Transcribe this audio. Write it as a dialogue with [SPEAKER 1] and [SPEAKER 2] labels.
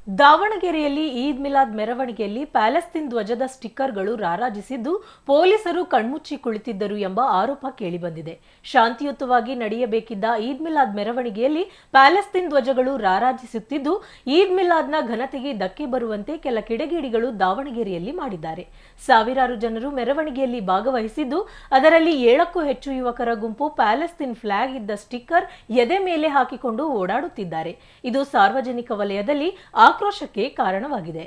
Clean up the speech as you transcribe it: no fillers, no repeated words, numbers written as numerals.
[SPEAKER 1] ದಾವಣಗೆರೆಯಲ್ಲಿ ಈದ್ ಮಿಲಾದ್ ಮೆರವಣಿಗೆಯಲ್ಲಿ ಪ್ಯಾಲೆಸ್ತೀನ್ ಧ್ವಜದ ಸ್ಟಿಕ್ಕರ್ಗಳು ರಾರಾಜಿಸಿದ್ದು ಪೊಲೀಸರು ಕಣ್ಮುಚ್ಚಿ ಕುಳಿತಿದ್ದರು ಎಂಬ ಆರೋಪ ಕೇಳಿಬಂದಿದೆ. ಶಾಂತಿಯುತವಾಗಿ ನಡೆಯಬೇಕಿದ್ದ ಈದ್ ಮಿಲಾದ್ ಮೆರವಣಿಗೆಯಲ್ಲಿ ಪ್ಯಾಲೆಸ್ತೀನ್ ಧ್ವಜಗಳು ರಾರಾಜಿಸುತ್ತಿದ್ದು ಈದ್ ಮಿಲಾದ್ನ ಘನತೆಗೆ ಧಕ್ಕೆ ಬರುವಂತೆ ಕೆಲ ಕಿಡಿಗೇಡಿಗಳು ದಾವಣಗೆರೆಯಲ್ಲಿ ಮಾಡಿದ್ದಾರೆ. ಸಾವಿರಾರು ಜನರು ಮೆರವಣಿಗೆಯಲ್ಲಿ ಭಾಗವಹಿಸಿದ್ದು ಅದರಲ್ಲಿ 7ಕ್ಕೂ ಹೆಚ್ಚು ಯುವಕರ ಗುಂಪು ಪ್ಯಾಲೆಸ್ತೀನ್ ಫ್ಲಾಗ್ ಇದ್ದ ಸ್ಟಿಕ್ಕರ್ ಎದೆ ಮೇಲೆ ಹಾಕಿಕೊಂಡು ಓಡಾಡುತ್ತಿದ್ದಾರೆ. ಇದು ಸಾರ್ವಜನಿಕ ವಲಯದಲ್ಲಿ ಆಕ್ರೋಶಕ್ಕೆ ಕಾರಣವಾಗಿದೆ.